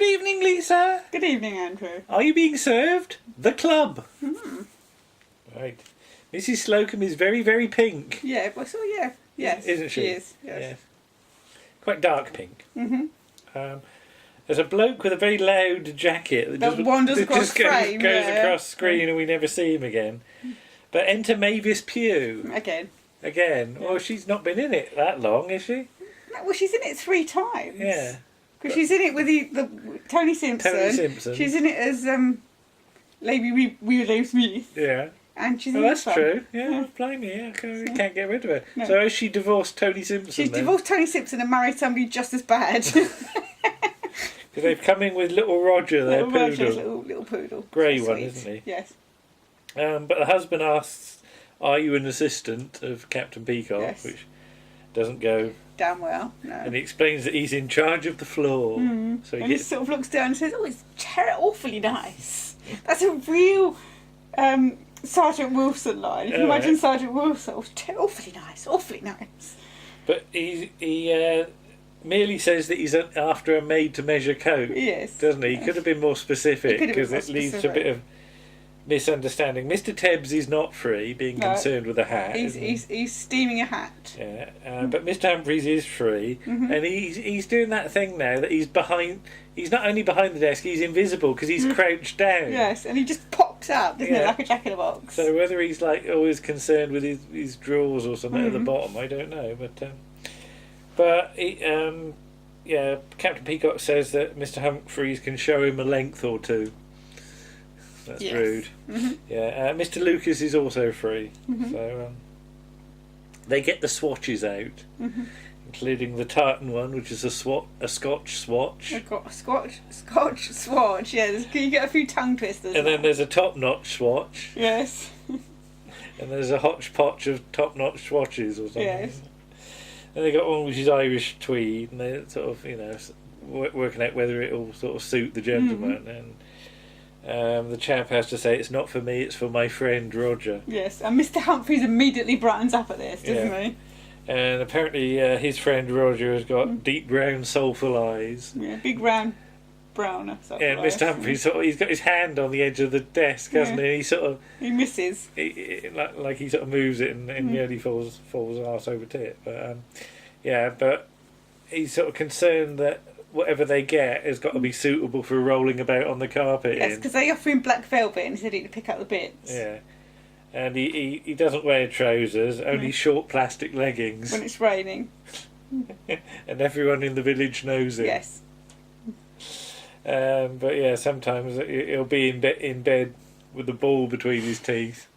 Good evening, Lisa. Good evening, Andrew. Are you being served? The club. Mm. Right. Mrs. Slocum is very, very pink. Yeah, well, so yeah. Yes. Isn't she? She is, yes. Yeah. Quite dark pink. Mm-hmm. There's a bloke with a very loud jacket That wanders across frame, goes yeah. across screen and we never see him again. But enter Mavis Pugh. Again. Yeah. Well, she's not been in it that long, is she? No, well, she's in it 3 times. Yeah. Because she's in it with the Tony Simpson. Tony Simpson. She's in it as Lady Willow Smith. Yeah. And she's in that's this one. true. Yeah, blimey, yeah. Can't get rid of her. No. So has she divorced Tony Simpson? She's then? divorced Tony Simpson and married somebody just as bad. Because they've come in with little Roger, their Little poodle. Roger's little poodle. Grey So one, sweet. isn't he? Yes. But the husband asks, "Are you an assistant of Captain Peacock?" Yes. Which doesn't go. Damn well. No. And he explains that he's in charge of the floor. So And he sort of looks down and says, "Oh, it's awfully nice." That's a real Sergeant Wilson line. If you imagine Sergeant Wilson, oh, awfully nice, awfully nice. But he merely says that he's after a made-to-measure coat. Yes. Doesn't he? He could have been more specific because it leads to a bit of misunderstanding. Mr. Tebbs is not free, being concerned with a hat. He's steaming a hat. Yeah, but Mr. Humphries is free, and he's doing that thing now that he's behind. He's not only behind the desk; he's invisible because he's crouched down. Yes, and he just pops out, doesn't it, like a jack in a box. So whether he's like always concerned with his drawers or something at the bottom, I don't know. But Captain Peacock says that Mr. Humphries can show him a length or two. That's rude. Yeah, Mr. Lucas is also free, so they get the swatches out, including the tartan one, which is a Scotch swatch. I've got a Scotch swatch. Yeah, you get a few tongue twisters. And then there's a top-notch swatch. Yes. And there's a hodgepodge of top-notch swatches or something. Yes. And they got one which is Irish tweed, and they're sort of working out whether it'll sort of suit the gentleman. And the chap has to say, "It's not for me, it's for my friend Roger." Yes, and Mr. Humphries immediately brightens up at this, doesn't he? And apparently his friend Roger has got deep brown soulful eyes. Yeah, big round browner. And Mr. Humphries he's got his hand on the edge of the desk, hasn't he? He sort of misses. Like he sort of moves it and nearly falls arse over tit. But but he's sort of concerned that whatever they get has got to be suitable for rolling about on the carpet. Yes, because they offer him black velvet and he said he could pick up the bits. Yeah. And he doesn't wear trousers, only short plastic leggings. When it's raining. And everyone in the village knows it. Yes. But yeah, sometimes he'll be in bed with the ball between his teeth.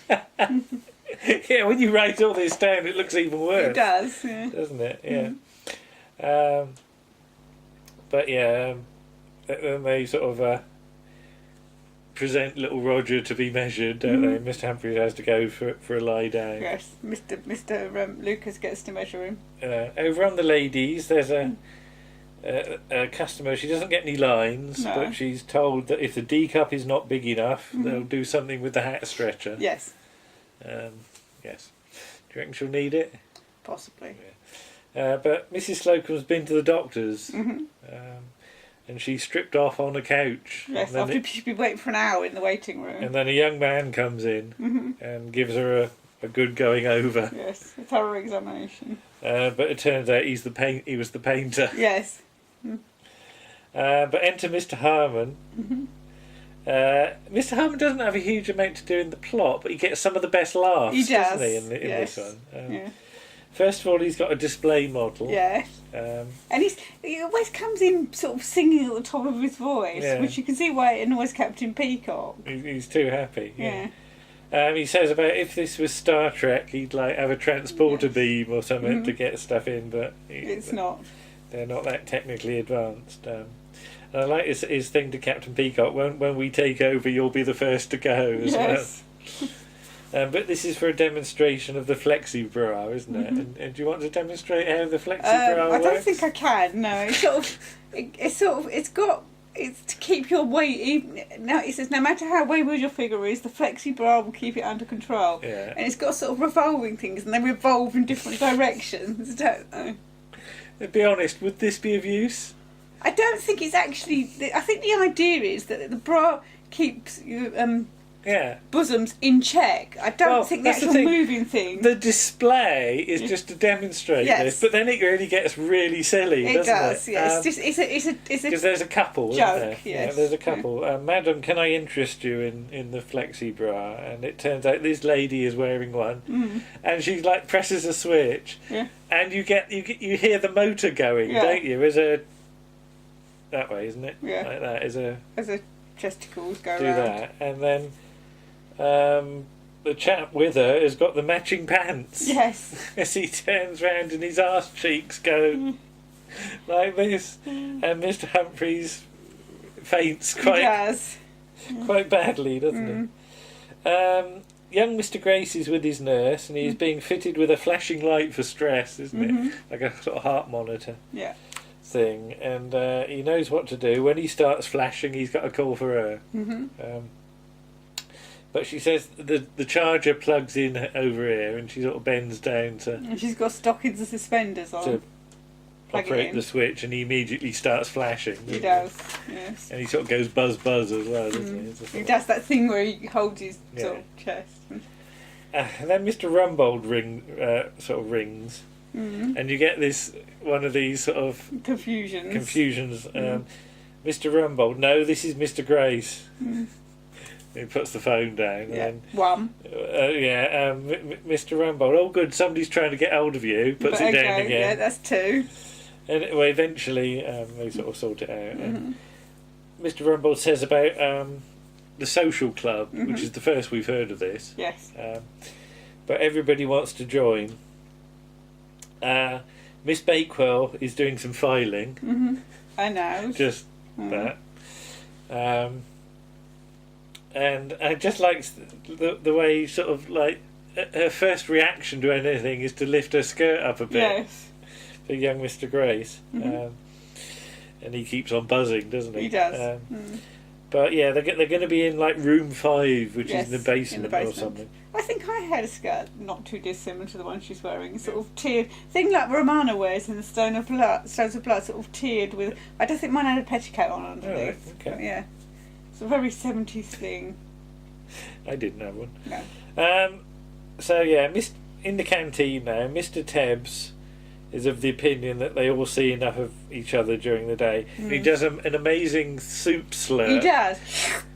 Yeah, when you write all this down, it looks even worse. It does, yeah. Doesn't it? Yeah. But yeah, then they sort of present little Roger to be measured, don't they? Mr. Humphries has to go for a lie down. Yes, Mr. Lucas gets to measure him. Over on the ladies, there's a customer. She doesn't get any lines, but she's told that if the D cup is not big enough, they'll do something with the hat stretcher. Yes. Yes. Do you reckon she'll need it? Possibly. Yeah. But Mrs. Slocum's been to the doctor's, and she stripped off on a couch. Yes, after she's been waiting for an hour in the waiting room. And then a young man comes in and gives her a good going over. Yes, a thorough examination. But it turns out he was the painter. Yes. But enter Mr. Harmon. Mr. Harmon doesn't have a huge amount to do in the plot, but he gets some of the best laughs, he does. doesn't he, in this one? Yeah. First of all, he's got a display model. Yeah. And he always comes in sort of singing at the top of his voice, which you can see why it annoys Captain Peacock. He's too happy. Yeah. He says about if this was Star Trek, he'd like have a transporter beam or something to get stuff in, but it's not. They're not that technically advanced. And I like his thing to Captain Peacock. When we take over, you'll be the first to go as well. But this is for a demonstration of the flexi bra, isn't it? And do you want to demonstrate how the flexi bra works? I don't think I can. No, it's to keep your weight even. Now it says no matter how wayward your figure is, the flexi bra will keep it under control. Yeah. And it's got sort of revolving things, and they revolve in different directions. Don't know. Be honest, would this be of use? I don't think it's actually. I think the idea is that the bra keeps bosoms in check. I don't think the actual moving thing. The display is just to demonstrate this, but then it really gets really silly, doesn't it? It does, yes. It's because there's a couple, joke, isn't there? yes. Yeah, there's a couple. Madam, can I interest you in the flexi bra? And it turns out this lady is wearing one, and she like presses a switch, and you hear the motor going, don't you? That way, isn't it? Yeah. Like that as a testicles go do around. that, and then the chap with her has got the matching pants. Yes. As he turns round and his arse cheeks go like this, and Mr. Humphreys faints quite badly, doesn't he? Young Mr. Grace is with his nurse, and he's being fitted with a flashing light for stress, isn't it? Like a sort of heart monitor. Yeah. Thing, and he knows what to do. When he starts flashing, he's got a call for her. But she says the charger plugs in over here, and she sort of bends down to. And she's got stockings and suspenders on. To operate the switch, and he immediately starts flashing. He does, yes. And he sort of goes buzz buzz as well, doesn't he? He does that thing where he holds his sort of chest. And then Mr. Rumbold rings. And you get one of these sort of confusions. Mr. Rumbold, no, this is Mr. Grace. He puts the phone down. Yeah. And Mr. Rumbold, oh good, somebody's trying to get hold of you. Puts it down again. Yeah, that's two. And eventually they sort of sort it out. And Mr. Rumbold says about the social club, which is the first we've heard of this. Yes. But everybody wants to join. Miss Bakewell is doing some filing. I know. Just that. And I just like the way sort of like her first reaction to anything is to lift her skirt up a bit. Yes. For young Mr. Grace. And he keeps on buzzing, doesn't he? He does. But yeah, they're going to be in like room 5, which is in the basement or something. I think I had a skirt not too dissimilar to the one she's wearing, sort of tiered, thing like Romana wears in the Stones of Blood, sort of tiered with. I don't think mine had a petticoat on underneath. Oh, okay. But yeah, it's a very 70s thing. I didn't have one. No. So yeah, in the canteen now, Mr. Tebbs is of the opinion that they all see enough of each other during the day. And he does an amazing soup slur. He does.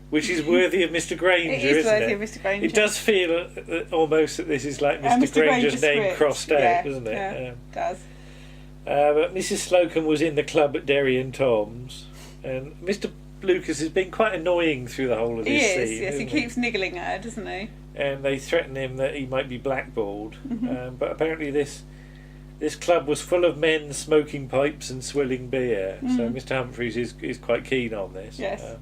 Which is worthy of Mr. Granger, it is isn't worthy it? of Mr. Granger. It does feel almost that this is like Mr. Granger's name script. crossed out, doesn't it? Yeah, it does. But Mrs. Slocum was in the club at Derry and Tom's, and Mr. Lucas has been quite annoying through the whole of this scene. Yes, he keeps niggling at her, doesn't he? And they threaten him that he might be blackballed. But apparently this club was full of men smoking pipes and swilling beer, so Mr. Humphreys is quite keen on this. Yes.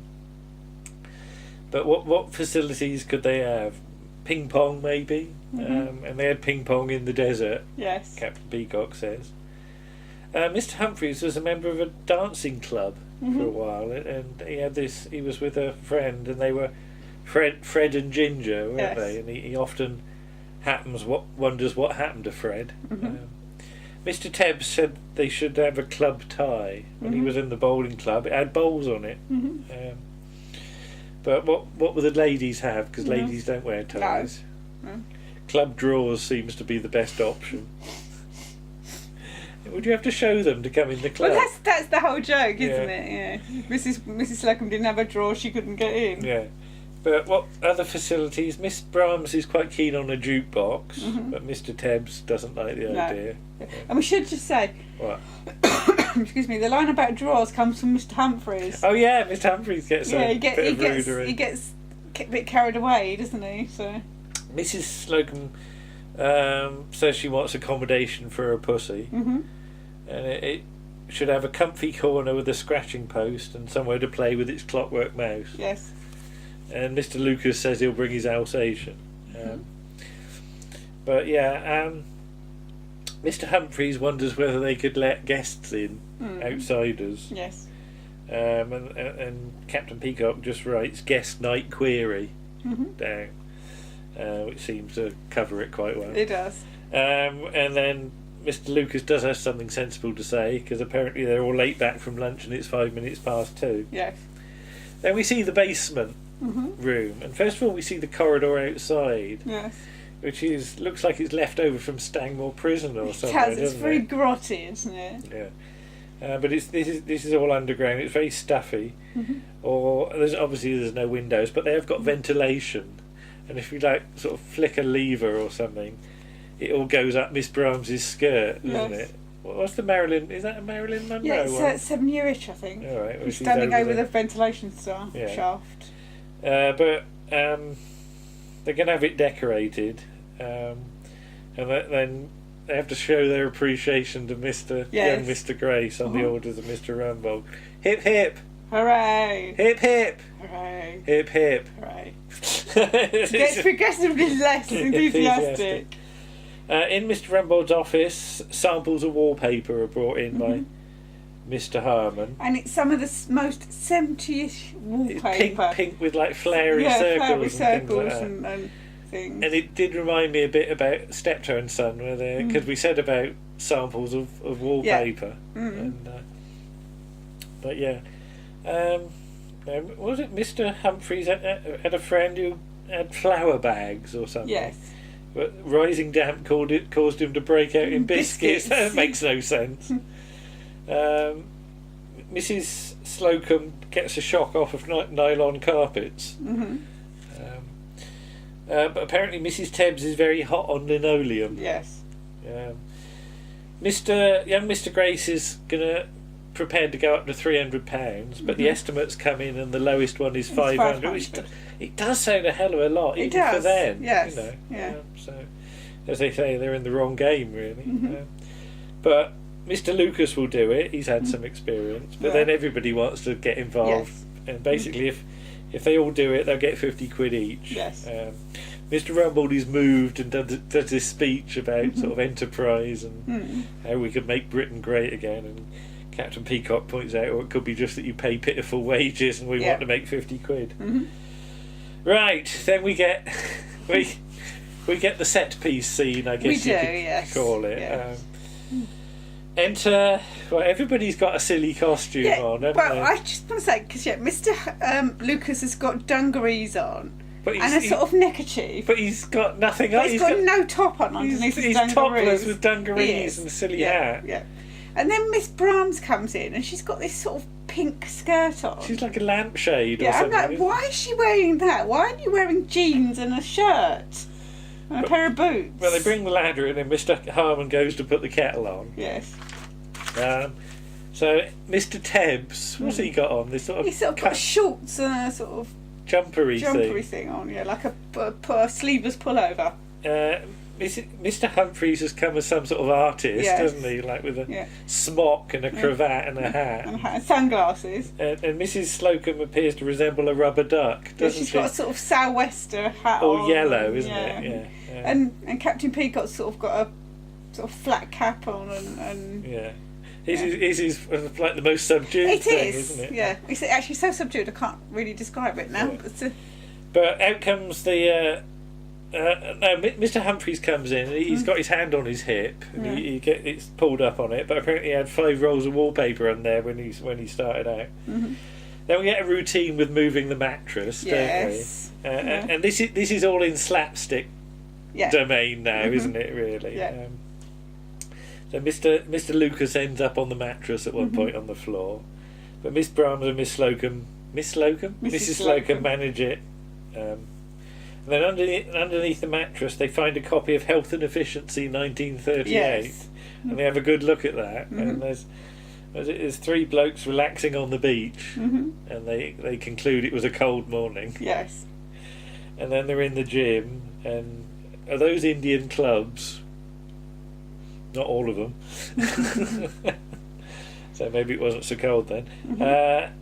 But what facilities could they have? Ping pong, maybe? And they had ping pong in the desert, yes. Captain Peacock says. Mr. Humphreys was a member of a dancing club for a while, and he was with a friend, and they were Fred and Ginger, weren't they? And he often wonders what happened to Fred. Mr. Tebbs said they should have a club tie when he was in the bowling club. It had bowls on it. But what will the ladies have? Because ladies don't wear ties. No. Club drawers seems to be the best option. Would you have to show them to come in the club? Well, that's the whole joke, isn't it? Yeah. Mrs. Slocum didn't have a drawer; she couldn't get in. Yeah. But what other facilities? Miss Brahms is quite keen on a jukebox, but Mr. Tebbs doesn't like the idea. Yeah. And we should just say, what? Excuse me, the line about drawers comes from Mr. Humphreys. Oh yeah, Mr. Humphreys gets a bit of rudery. He gets a bit carried away, doesn't he? So Mrs. Slocum says she wants accommodation for her pussy, and it should have a comfy corner with a scratching post and somewhere to play with its clockwork mouse. Yes. And Mr. Lucas says he'll bring his Alsatian. But yeah, Mr. Humphreys wonders whether they could let guests in, outsiders. Yes. And Captain Peacock just writes guest night query down, which seems to cover it quite well. It does. And then Mr. Lucas does have something sensible to say, because apparently they're all late back from lunch and it's 5 minutes past 2. Yes. Then we see the basement room, and first of all we see the corridor outside. Yes. Which looks like it's left over from Stangmore Prison or something. It's very grotty, isn't it? Yeah. But this is all underground. It's very stuffy. Or there's no windows, but they have got ventilation. And if you sort of flick a lever or something, it all goes up Miss Brahms's skirt, doesn't it? What's the Marilyn? Is that a Marilyn Monroe Yeah, one? it's 7 year-ish, I think. All right. Well, she's standing over the ventilation shaft. But they're going to have it decorated, and then they have to show their appreciation to young Mr. Grace on the orders of Mr. Rumbold. Hip hip! Hooray! Hip hip! Hooray! Hip hip! Hooray! Gets progressively less enthusiastic. In Mr. Rumbold's office, samples of wallpaper are brought in by Mr. Harmon. And it's some of the most 70ish wallpaper. It's pink with flary circles and things like that. And things. And it did remind me a bit about Steptoe and Son, because we said about samples of wallpaper. Yeah. And, but yeah. Was it Mr. Humphreys had a friend who had flour bags or something? Yes. But rising damp caused him to break out in biscuits. That makes no sense. Mrs. Slocum gets a shock off of nylon carpets. But apparently Mrs. Tebbs is very hot on linoleum. Yes. Young Mr. Grace is prepared to go up to £300, but the estimates come in and the lowest one is 500, which it does sound a hell of a lot, even for then. Yes. So, as they say, they're in the wrong game, really. But Mr. Lucas will do it. He's had some experience, but then everybody wants to get involved, and basically, if they all do it, they'll get 50 quid each. Yes. Mr. Rumbold is moved and does this speech about sort of enterprise and how we could make Britain great again, and Captain Peacock points out, it could be just that you pay pitiful wages and we want to make 50 quid. Right, then we get we get the set piece scene, I guess you could call it. Yes. Enter. Well, everybody's got a silly costume on, haven't they? I just want to say, because Mr. Lucas has got dungarees on. But and a sort of neckerchief. But he's got nothing on. He's got no top on underneath his dungarees. He's topless with dungarees and a silly hat. Yeah. And then Miss Brahms comes in and she's got this sort of pink skirt on. She's like a lampshade or something. I'm like, why is she wearing that? Why aren't you wearing jeans and a shirt? And a pair of boots? Well, they bring the ladder in and Mr. Harmon goes to put the kettle on. Yes. So, Mr. Tebbs, what's he got on? He's sort of got shorts and a sort of jumpery thing on, like a sleeveless pullover. Mr. Humphreys has come as some sort of artist, doesn't he? Like with a smock and a cravat and a hat. And sunglasses. And Mrs. Slocum appears to resemble a rubber duck, doesn't she? She's got a sort of sou'wester hat all on. Yellow, isn't it? Yeah. And Captain Peacock's sort of got a sort of flat cap on and yeah. His is like the most subdued thing, isn't it? Yeah. It's actually so subdued I can't really describe it now. Yeah. But out comes the... Mr. Humphreys comes in and he's got his hand on his hip and it's pulled up on it, but apparently he had 5 rolls of wallpaper on there when he started out. Then we get a routine with moving the mattress, don't we? And this is all in slapstick domain now, isn't it, really? Yeah. So Mr. Lucas ends up on the mattress at one point on the floor, but Miss Brahms and Mrs. Slocum manage it. And then underneath the mattress they find a copy of Health and Efficiency 1938, and they have a good look at that. And there's 3 blokes relaxing on the beach, and they conclude it was a cold morning. Yes. And then they're in the gym, and are those Indian clubs? Not all of them. So maybe it wasn't so cold then. They're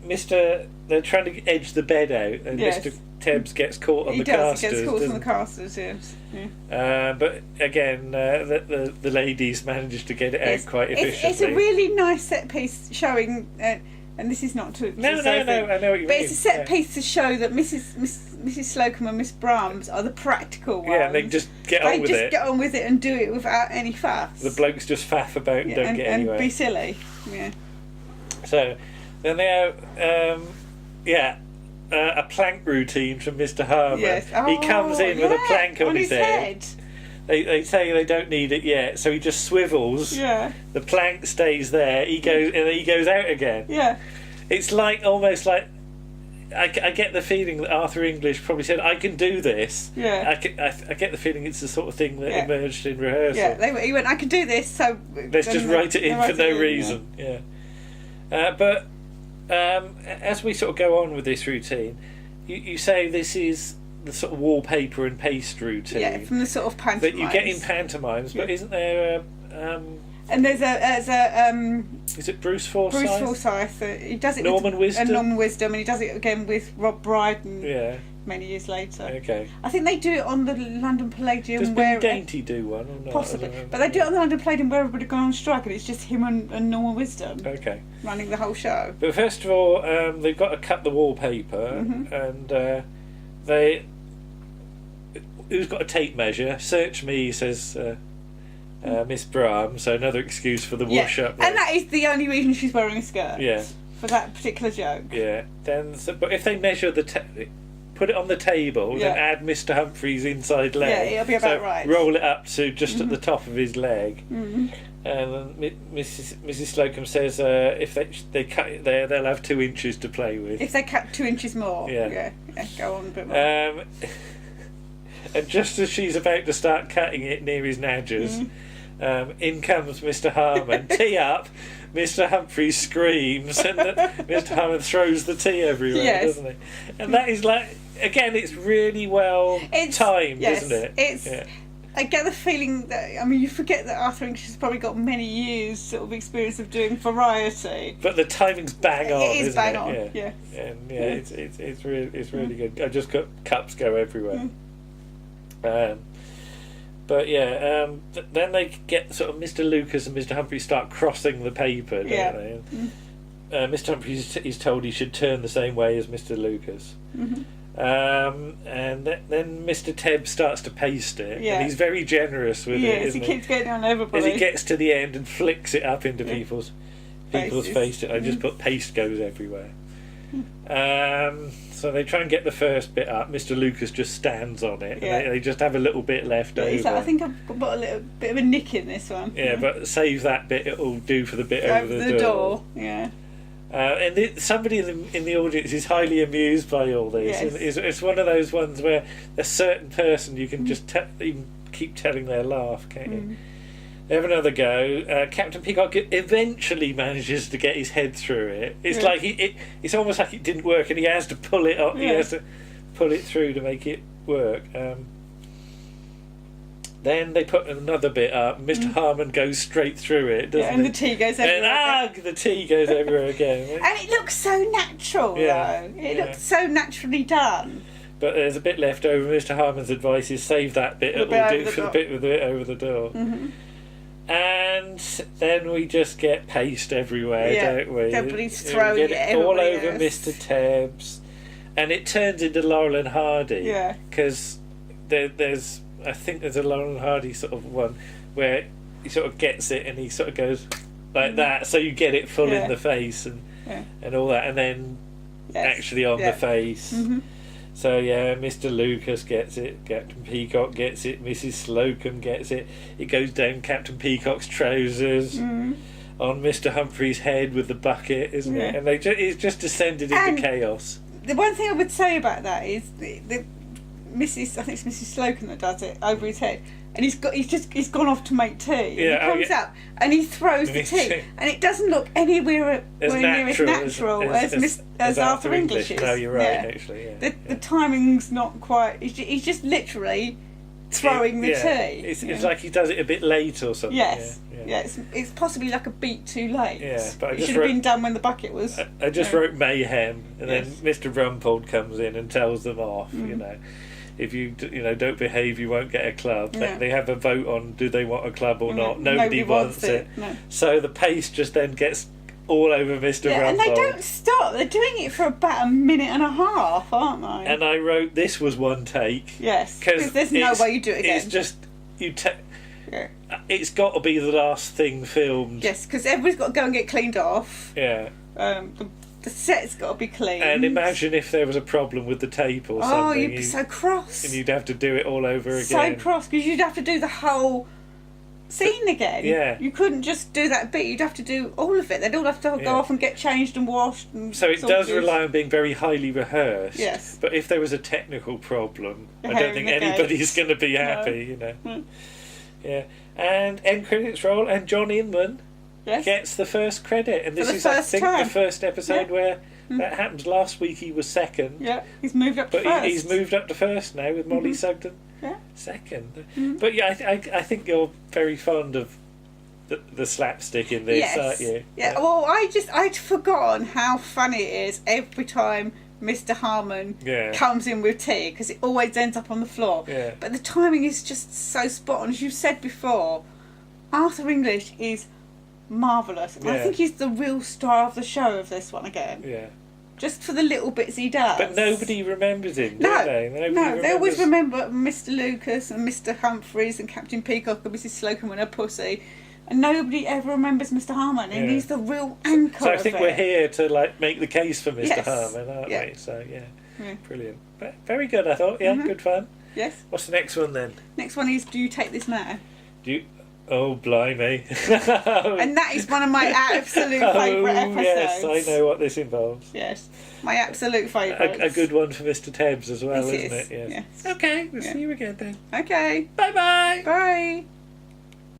trying to edge the bed out, and Mr. Tebbs gets caught on the casters. He gets caught on the casters, yes. Yeah. But again, the ladies managed to get it out quite efficiently. It's a really nice set piece showing And this is not to No, say I know what you mean. But it's a set piece to show that Mrs. Slocum and Miss Brahms are the practical ones. Yeah, and they just get on with it. They just get on with it and do it without any fuss. The blokes just faff about and don't get anywhere. And be silly. Yeah. So, then they have, a plank routine from Mr. Harmon. Yes. He comes in with a plank on his head. They say they don't need it yet, so he just swivels. Yeah. The plank stays there. He goes out again. Yeah. It's almost like I get the feeling that Arthur English probably said, "I can do this." Yeah. I get the feeling it's the sort of thing that emerged in rehearsal. Yeah. He went, "I can do this, so let's just write it in for no reason." Yeah. But as we sort of go on with this routine, you say this is the sort of wallpaper and paste routine. Yeah, from the sort of pantomimes that you get in pantomimes. But isn't there and there's a is it Bruce Forsyth? Bruce Forsyth. He does it Norman Wisdom. And Norman Wisdom, and he does it again with Rob Brydon. Yeah. Many years later. Okay. I think they do it on the London Palladium. Does Billy Dainty do one or not? Possibly, but they do it on the London Palladium where everybody gone on strike, and it's just him and Norman Wisdom. Okay. Running the whole show. But first of all, they've got to cut the wallpaper, and who's got a tape measure? Search me, says Miss Brahms. So another excuse for the wash up. And that is the only reason she's wearing a skirt. Yeah. For that particular joke. Yeah. But if they measure put it on the table, then add Mr. Humphrey's inside leg. Yeah, it'll be about right. Roll it up to just at the top of his leg. And then Mrs. Slocum says if they cut it there, they'll have 2 inches to play with. If they cut 2 inches more. Yeah, go on a bit more. And just as she's about to start cutting it near his nadgers, in comes Mr. Harmon. Tea up. Mr. Humphrey screams, and Mr. Harmon throws the tea everywhere, doesn't he? And that is again, it's really well timed, isn't it? I get the feeling that, you forget that Arthur English has probably got many years sort of experience of doing variety. But the timing's bang on, It is bang on, yeah. And it's really good. I just got cups go everywhere. But then they get sort of Mr. Lucas and Mr. Humphrey start crossing the paper, don't they? Mr. Humphrey is told he should turn the same way as Mr. Lucas. And then Mr. Tebb starts to paste it, and he's very generous with it, isn't he keeps getting on everybody. As he gets to the end and flicks it up into people's faces. I just put paste goes everywhere. So they try and get the first bit up. Mr. Lucas just stands on it, and they just have a little bit left over. He's like, I think I've got a little bit of a nick in this one. Yeah, but save that bit, it'll do for the bit over the door. Yeah. And somebody in the audience is highly amused by all this. Yes. It's one of those ones where a certain person you can just keep telling their laugh, can't you? They have another go. Captain Peacock eventually manages to get his head through it. It's like it's almost like it didn't work, and he has to pull it up. He has to pull it through to make it work. Then they put another bit up. Mr. Harmon goes straight through it, doesn't and the tea goes everywhere. And the tea goes everywhere again. And it looks so natural, though. It looks so naturally done. But there's a bit left over. Mr. Harmon's advice is save that bit. It will do for the bit with it over the door. And then we just get paste everywhere, don't we? Everybody's throwing it all over Mr. Tebbs. And it turns into Laurel and Hardy. Yeah. Because there's a Laurel and Hardy sort of one where he sort of gets it and he sort of goes like that, so you get it full in the face and all that, and then actually on the face. So Mr. Lucas gets it, Captain Peacock gets it, Mrs. Slocum gets it. It goes down Captain Peacock's trousers on Mr. Humphrey's head with the bucket, isn't it? And it's just descended into chaos. The one thing I would say about that is I think it's Mrs. Slocum that does it over his head, and he's gone off to make tea. He comes up and he throws the tea, and it doesn't look anywhere near as natural as Arthur English's. No, you're right. Actually, the timing's not quite. He's just literally throwing the tea. It's like he does it a bit late or something. Yes. It's possibly like a beat too late. Yeah, but it should have been done when the bucket was. I just wrote mayhem, and then Mr. Rumpold comes in and tells them off. If you don't behave, you won't get a club. They have a vote on do they want a club or not. Nobody wants it. No. So the paste just then gets all over Mr. Yeah, Rumbold. and they don't stop. They're doing it for about a minute and a half, aren't they? And I wrote this was one take. Yes, because there's no way you do it again. It's just it's got to be the last thing filmed. Yes, because everybody's got to go and get cleaned off. Yeah. The set's got to be cleaned. And imagine if there was a problem with the tape or something. Oh, you'd be so cross. And you'd have to do it all over again. So cross, because you'd have to do the whole scene again. Yeah. You couldn't just do that bit. You'd have to do all of it. They'd all have to go off and get changed and washed. And so it does rely on being very highly rehearsed. Yes. But if there was a technical problem, I don't think anybody's going to be happy, you know. Mm. Yeah. And end credits roll, and John Inman gets the first credit. And this is, I think, the first episode where that happened. Last week he was second. Yeah, he's moved up to first. But he's moved up to first now with Molly Sugden. Yeah. Second. But yeah, I think you're very fond of the slapstick in this, aren't you? Yeah. Well, I'd forgotten how funny it is every time Mr. Harmon comes in with tea, because it always ends up on the floor. Yeah. But the timing is just so spot on. As you said before, Arthur English is marvellous. Yeah. I think he's the real star of the show of this one again. Yeah. Just for the little bits he does. But nobody remembers him, do they? They always remember Mr. Lucas and Mr. Humphreys and Captain Peacock and Mrs. Slocum and her pussy. And nobody ever remembers Mr. Harmon, and he's the real anchor. So I think we're here to make the case for Mr. Harmon, aren't we? So brilliant. But very good, I thought. Yeah, good fun. Yes. What's the next one then? Next one is Do You Take This Now? Oh, blimey. And that is one of my absolute favourite episodes. Yes, I know what this involves. Yes, my absolute favourite. A good one for Mr. Tebbs as well, isn't it? Yes. Okay, we'll see you again then. Okay. Bye-bye. Bye.